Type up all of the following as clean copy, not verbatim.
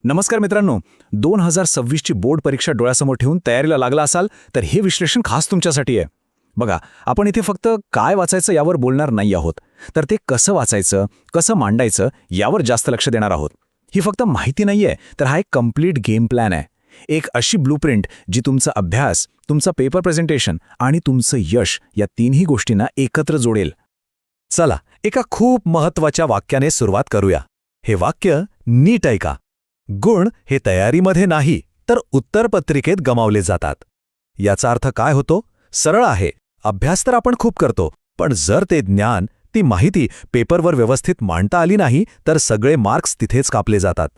नमस्कार मित्रांनो, 2026ची बोर्ड परीक्षा डोळ्यासमोर ठेवून तयारीला लागला असाल तर हे विश्लेषण खास तुमच्यासाठी आहे. बघा, आपण इथे फक्त काय वाचायचं यावर बोलणार नाही आहोत, तर ते कसं वाचायचं, कसं मांडायचं यावर जास्त लक्ष देणार आहोत. ही फक्त माहिती नाहीये, तर हा एक कम्प्लीट गेम प्लॅन आहे. एक अशी ब्लूप्रिंट जी तुमचा अभ्यास, तुमचा पेपर प्रेझेंटेशन आणि तुमचं यश या तीनही गोष्टींना एकत्र जोडेल. चला, एका खूप महत्वाच्या वाक्याने सुरुवात करूया. हे वाक्य नीट ऐका. गुण हे तयारीमध्ये नाही तर उत्तरपत्रिकेत गमावले जातात. याचा अर्थ काय होतो? सरळ आहे. अभ्यास तर आपण खूप करतो, पण जर ते ज्ञान, ती माहिती पेपरवर व्यवस्थित मांडता आली नाही तर सगळे मार्क्स तिथेच कापले जातात.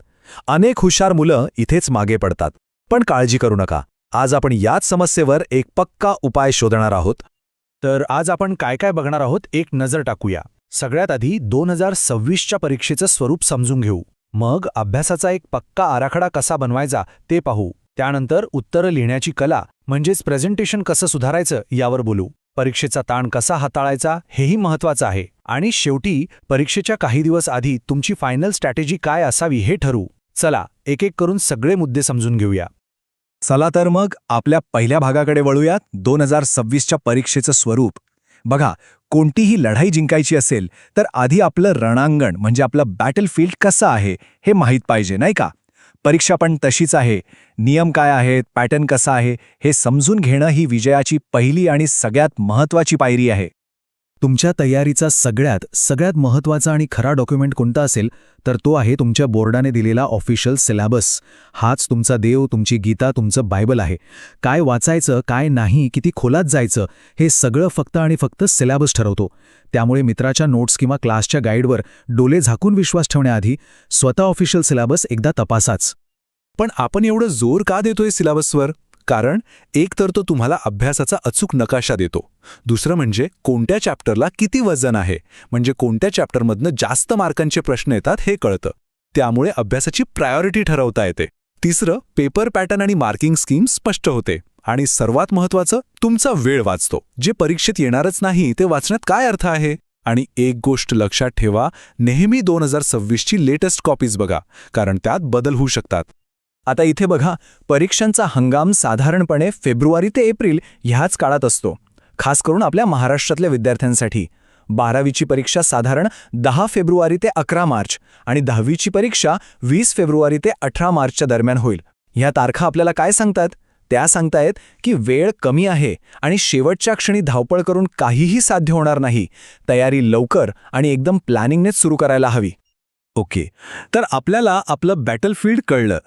अनेक हुशार मुलं इथेच मागे पडतात. पण काळजी करू नका, आज आपण याच समस्येवर एक पक्का उपाय शोधणार आहोत. तर आज आपण काय काय बघणार आहोत एक नजर टाकूया. सगळ्यात आधी 2026च्या परीक्षेचं स्वरूप समजून घेऊ. मग अभ्यासाचा एक पक्का आराखडा कसा बनवायचा ते पाहू. त्यानंतर उत्तरं लिहिण्याची कला म्हणजेच प्रेझेंटेशन कसं सुधारायचं यावर बोलू. परीक्षेचा ताण कसा हाताळायचा हेही महत्त्वाचं आहे. आणि शेवटी परीक्षेच्या काही दिवस आधी तुमची फायनल स्ट्रॅटेजी काय असावी हे ठरवू. चला, एक एक करून सगळे मुद्दे समजून घेऊया. चला तर मग आपल्या पहिल्या भागाकडे वळूयात. 2026च्या परीक्षेचं स्वरूप. बघा, कोणतीही लढाई जिंकायची असेल तर आधी आपलं रणांगण म्हणजे आपलं बॅटलफील्ड कसं आहे हे माहीत पाहिजे, नाही का? परीक्षा पण तशीच आहे. नियम काय आहेत, पॅटर्न कसा आहे हे समजून घेणं ही विजयाची पहिली आणि सगळ्यात महत्त्वाची पायरी आहे. तुमच्या तयारीचा सगळ्यात महत्त्वाचा आणि खरा डॉक्युमेंट कोणता असेल तर तो आहे तुमच्या बोर्डाने दिलेला ऑफिशियल सिलेबस. हाच तुमचा देव, तुमची गीता, तुमचं बायबल आहे. काय वाचायचं, काय नाही, किती खोलात जायचं हे सगळं फक्त आणि फक्त सिलेबस ठरवतो. त्यामुळे मित्राच्या नोट्स किंवा क्लासच्या गाईडवर डोले झाकून विश्वास ठेवण्याआधी स्वतः ऑफिशियल सिलेबस एकदा तपासाच. पण आपण एवढं जोर का देतोय सिलेबसवर? कारण एक तर तो तुम्हाला अभ्यासाचा अचूक नकाशा देतो. दुसरं म्हणजे कोणत्या चॅप्टरला किती वजन आहे, म्हणजे कोणत्या चॅप्टरमधनं जास्त मार्कांचे प्रश्न येतात हे कळतं. त्यामुळे अभ्यासाची प्रायोरिटी ठरवता येते. तिसरं, पेपर पॅटर्न आणि मार्किंग स्कीम स्पष्ट होते. आणि सर्वात महत्त्वाचं, तुमचा वेळ वाचतो. जे परीक्षेत येणारच नाही ते वाचण्यात काय अर्थ आहे? आणि एक गोष्ट लक्षात ठेवा, नेहमी 2026ची लेटेस्ट कॉपीज बघा, कारण त्यात बदल होऊ शकतात. आता इथे बघा, परीक्षांचा हंगाम साधारणपणे फेब्रुवारी ते एप्रिल ह्याच काळात असतो. खास करून आपल्या महाराष्ट्रातल्या विद्यार्थ्यांसाठी 12वीची परीक्षा साधारण 10 फेब्रुवारी ते 11 मार्च आणि 10वीची परीक्षा 20 फेब्रुवारी ते 18 मार्चच्या दरम्यान होईल. ह्या तारखा आपल्याला काय सांगतात? त्या सांगतायत की वेळ कमी आहे आणि शेवटच्या क्षणी धावपळ करून काहीही साध्य होणार नाही. तयारी लवकर आणि एकदम प्लॅनिंगनेच सुरू करायला हवी. ओके, तर आपल्याला आपलं बॅटलफील्ड कळलं.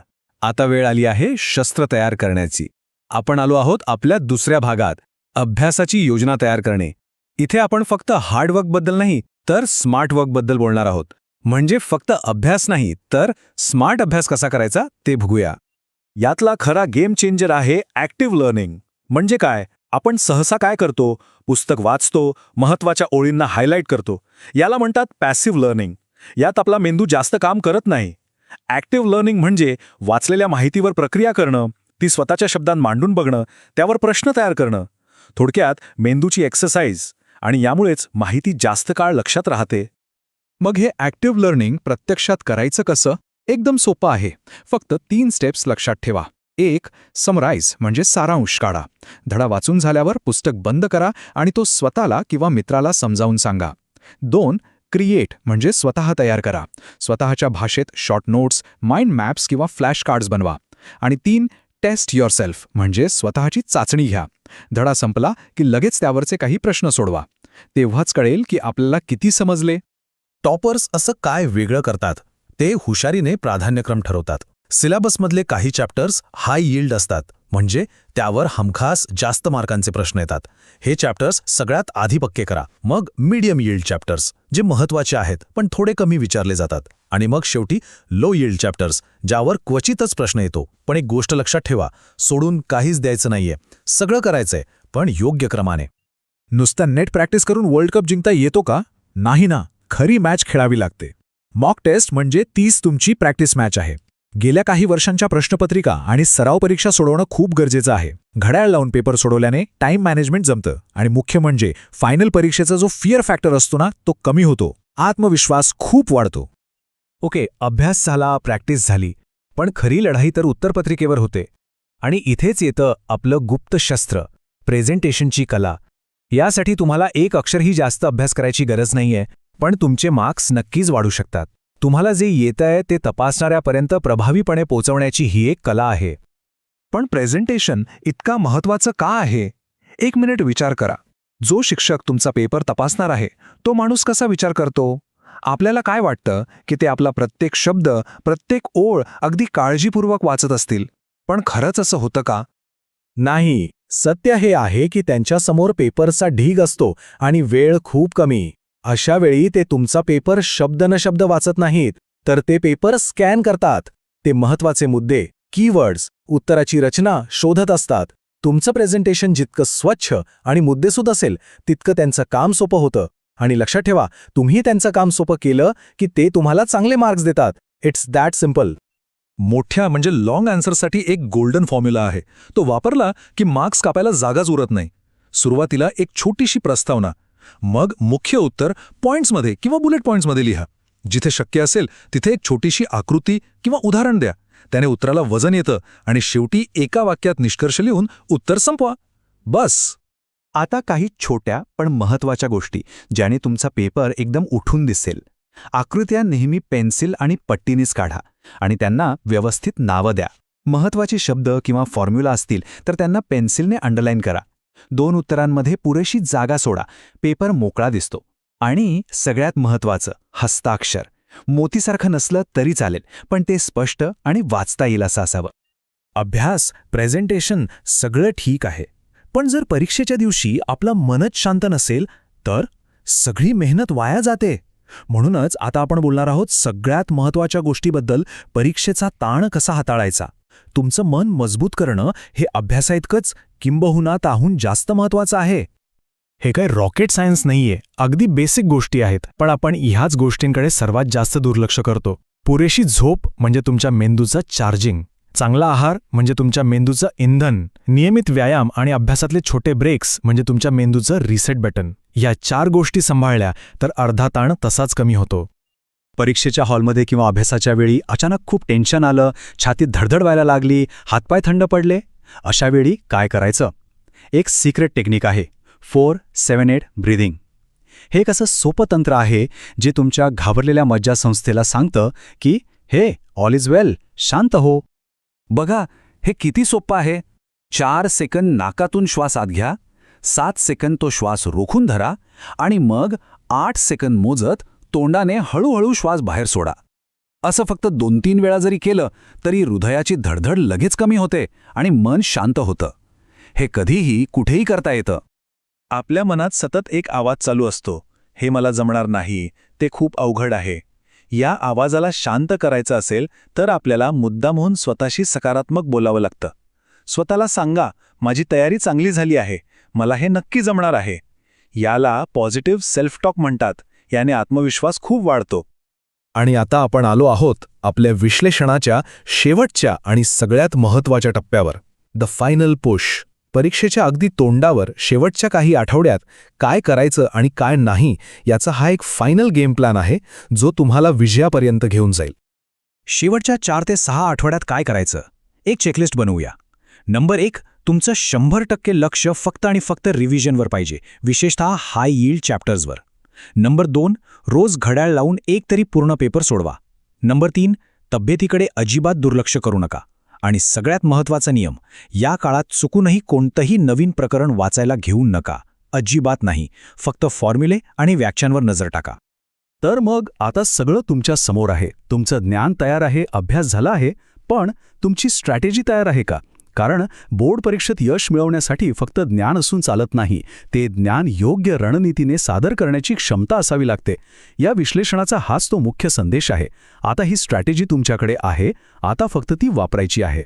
आता वेळ आली आहे शस्त्र तयार करण्याची. आपण आलो आहोत आपल्या दुसऱ्या भागात, अभ्यासाची योजना तयार करणे. इथे आपण फक्त हार्डवर्कबद्दल नाही तर स्मार्ट वर्कबद्दल बोलणार आहोत. म्हणजे फक्त अभ्यास नाही तर स्मार्ट अभ्यास कसा करायचा ते बघूया. यातला खरा गेम चेंजर आहे ॲक्टिव्ह लर्निंग. म्हणजे काय? आपण सहसा काय करतो? पुस्तक वाचतो, महत्त्वाच्या ओळींना हायलाईट करतो. याला म्हणतात पॅसिव्ह लर्निंग. यात आपला मेंदू जास्त काम करत नाही. ॲक्टिव्ह लर्निंग म्हणजे वाचलेल्या माहितीवर प्रक्रिया करणं, ती स्वतःच्या शब्दांत मांडून बघणं, त्यावर प्रश्न तयार करणं. थोडक्यात मेंदूची एक्सरसाइज. आणि यामुळेच माहिती जास्त काळ लक्षात राहते. मग हे ॲक्टिव्ह लर्निंग प्रत्यक्षात करायचं कसं? एकदम सोपं आहे. फक्त 3 स्टेप्स लक्षात ठेवा. 1. समराईज म्हणजे सारांश काढा. धडा वाचून झाल्यावर पुस्तक बंद करा आणि तो स्वतःला किंवा मित्राला समजावून सांगा. 2. क्रिएट म्हणजे स्वतः तयार करा. स्वतःच्या भाषेत शॉर्ट नोट्स, माइंड मॅप्स किंवा फ्लॅश कार्ड्स बनवा. आणि 3. टेस्ट युअरसेल्फ म्हणजे स्वतःची चाचणी घ्या. धडा संपला की लगेच त्यावरचे काही प्रश्न सोडवा. तेव्हाच कळेल की आपल्याला किती समजले. टॉपर्स असं काय वेगळं करतात? ते हुशारीने प्राधान्यक्रम ठरवतात. सिलेबसमधले काही चॅप्टर्स हाय यील्ड असतात, म्हणजे त्यावर हमखास जास्त मार्कांचे प्रश्न येतात. हे चॅप्टर्स सगळ्यात आधी पक्के करा. मग मीडियम यील्ड चॅप्टर्स जे महत्त्वाचे आहेत पण थोडे कमी विचारले जातात. आणि मग शेवटी लो यील्ड चॅप्टर्स ज्यावर क्वचितच प्रश्न येतो. पण एक गोष्ट लक्षात ठेवा, सोडून काहीच द्यायचं नाहीये. सगळं करायचंय, पण योग्य क्रमाने. नुसतं नेट प्रॅक्टिस करून वर्ल्ड कप जिंकता येतो का? नाही ना. खरी मॅच खेळावी लागते. मॉक टेस्ट म्हणजे तीच तुमची प्रॅक्टिस मॅच आहे. गेल्या काही वर्षांच्या प्रश्नपत्रिका आणि सराव परीक्षा सोडवणं खूप गरजेचं आहे. घड्याळ लावून पेपर सोडवल्याने टाइम मॅनेजमेंट जमतं आणि मुख्य म्हणजे फायनल परीक्षेचा जो फिअर फॅक्टर असतो ना तो कमी होतो. आत्मविश्वास खूप वाढतो. ओके, अभ्यास झाला, प्रॅक्टिस झाली. पण खरी लढाई तर उत्तरपत्रिकेवर होते. आणि इथेच येतं आपलं गुप्त शस्त्र, प्रेझेंटेशनची कला. यासाठी तुम्हाला एक अक्षरही जास्त अभ्यास करायची गरज नाहीये, पण तुमचे मार्क्स नक्कीच वाढू शकतात. तुम्हाला जे येतंय ते तपासणाऱ्यापर्यंत प्रभावीपणे पोहोचवण्याची ही एक कला आहे. पण प्रेझेंटेशन इतका महत्वाचं का आहे? 1 मिनिट विचार करा. जो शिक्षक तुमचा पेपर तपासणार आहे तो माणूस कसा विचार करतो? आपल्याला काय वाटतं की ते आपला प्रत्येक शब्द, प्रत्येक ओळ अगदी काळजीपूर्वक वाचत असतील. पण खरंच असं होतं का? नाही. सत्य हे आहे की त्यांच्यासमोर पेपरचा ढीग असतो आणि वेळ खूप कमी. अशा वेळी ते तुमचा पेपर शब्द न शब्द वाचत नाहीत, तर ते पेपर स्कॅन करतात. ते महत्वाचे मुद्दे, कीवर्ड्स, उत्तराची रचना शोधत असतात. तुमचं प्रेझेंटेशन जितकं स्वच्छ आणि मुद्देसूद असेल तितकं त्यांचं काम सोपं होतं. आणि लक्षात ठेवा, तुम्ही त्यांचं काम सोपं केलं की ते तुम्हाला चांगले मार्क्स देतात. It's that simple. मोठ्या म्हणजे लॉंग आन्सरसाठी एक गोल्डन फॉर्म्युला आहे. तो वापरला की मार्क्स कापायला जागाच उरत नाही. सुरुवातीला एक छोटीशी प्रस्तावना, मग मुख्य उत्तर पॉइंट्समध्ये किंवा बुलेट पॉइंट्समध्ये लिहा. जिथे शक्य असेल तिथे एक छोटीशी आकृती किंवा उदाहरण द्या. त्याने उत्तराला वजन येतं आणि शेवटी एका वाक्यात निष्कर्ष लिहून उत्तर संपवा. बस. आता काही छोट्या पण महत्वाच्या गोष्टी ज्याने तुमचा पेपर एकदम उठून दिसेल. आकृत्या नेहमी पेन्सिल आणि पट्टीनीच काढा आणि त्यांना व्यवस्थित नावं द्या. महत्वाचे शब्द किंवा फॉर्म्युला असतील तर त्यांना पेन्सिलने अंडरलाईन करा. 2 उत्तरांमध्ये पुरेशी जागा सोडा. पेपर मोकळा दिसतो. आणि सगळ्यात महत्वाचं, हस्ताक्षर. मोतीसारखं नसलं तरी चालेल, पण ते स्पष्ट आणि वाचता येईल असं असावं. अभ्यास, प्रेझेंटेशन सगळं ठीक आहे, पण जर परीक्षेच्या दिवशी आपलं मनच शांत नसेल तर सगळी मेहनत वाया जाते. म्हणूनच आता आपण बोलणार आहोत सगळ्यात महत्त्वाच्या गोष्टीबद्दल, परीक्षेचा ताण कसा हाताळायचा. तुमचं मन मजबूत करणं हे अभ्यासाइतकंच किंबहुना त्याहून जास्त महत्त्वाचं आहे. हे काय रॉकेट सायन्स नाहीये, अगदी बेसिक गोष्टी आहेत, पण आपण ह्याच गोष्टींकडे सर्वात जास्त दुर्लक्ष करतो. पुरेशी झोप म्हणजे तुमच्या मेंदूचं चार्जिंग, चांगला आहार म्हणजे तुमच्या मेंदूचं इंधन, नियमित व्यायाम आणि अभ्यासातले छोटे ब्रेक्स म्हणजे तुमच्या मेंदूचं रिसेट बटन. या 4 गोष्टी सांभाळल्या तर अर्धा ताण तसाच कमी होतो. परीक्षेच्या हॉलमध्ये किंवा अभ्यासाच्या वेळी अचानक खूप टेन्शन आलं, छातीत धडधड व्हायला लागली, हातपाय थंड पडले, अशा वेळी काय करायचं? एक सिक्रेट टेक्निक आहे, 4-7-8 ब्रीदिंग. हे एक असं सोपं तंत्र आहे जे तुमच्या घाबरलेल्या मज्जासंस्थेला सांगतं की हे ऑल इज वेल, शांत हो. बघा, हे किती सोपं आहे. 4 सेकंद नाकातून श्वास आत घ्या, 7 सेकंद तो श्वास रोखून धरा आणि मग 8 सेकंद मोजत तोंडाने हळूहळू श्वास बाहेर सोडा. असं फक्त 2-3 वेळा जरी केलं तरी हृदयाची धडधड लगेच कमी होते आणि मन शांत होतं. हे कधीही कुठेही करता येतं. आपल्या मनात सतत एक आवाज चालू असतो, हे मला जमणार नाही, ते खूप अवघड आहे. या आवाजाला शांत करायचं असेल तर आपल्याला मुद्दामहून स्वतःशी सकारात्मक बोलावं लागतं. स्वतःला सांगा, माझी तयारी चांगली झाली आहे, मला हे नक्की जमणार आहे. याला पॉझिटिव्ह सेल्फ टॉक म्हणतात. याने आत्मविश्वास खूप वाढतो. आणि आता आपण आलो आहोत आपल्या विश्लेषणाच्या शेवटच्या आणि सगळ्यात महत्त्वाच्या टप्प्यावर, द फायनल पुश. परीक्षेच्या अगदी तोंडावर शेवटच्या काही आठवड्यात काय करायचं आणि काय नाही याचा हा एक फायनल गेम प्लॅन आहे जो तुम्हाला विजयापर्यंत घेऊन जाईल. शेवटच्या 4 ते 6 आठवड्यात काय करायचं? एक चेकलिस्ट बनवूया. नंबर 1, तुमचं 100% लक्ष फक्त आणि फक्त रिव्हिजनवर पाहिजे, विशेषतः हाय यील्ड चॅप्टर्सवर. नंबर 2, रोज घड्याळ लावून एक तरी पूर्ण पेपर सोडवा. नंबर 3, तब्येतीकडे अजिबात दुर्लक्ष करू नका. आणि सगळ्यात महत्त्वाचा नियम, या काळात चुकूनही कोणतंही नवीन प्रकरण वाचायला घेऊ नका. अजिबात नाही. फक्त फॉर्म्युले आणि व्याख्यांवर नजर टाका. तर मग आता सगळं तुमच्या समोर आहे. तुमचं ज्ञान तयार आहे, अभ्यास झाला आहे, पण तुमची स्ट्रॅटेजी तयार आहे का? कारण बोर्ड परीक्षेत यश मिळवण्यासाठी फक्त ज्ञान असून चालत नाही, ते ज्ञान योग्य रणनीतीने सादर करण्याची क्षमता असावी लागते. या विश्लेषणाचा हाच तो मुख्य संदेश आहे. आता ही स्ट्रॅटेजी तुमच्याकडे आहे, आता फक्त ती वापरायची आहे.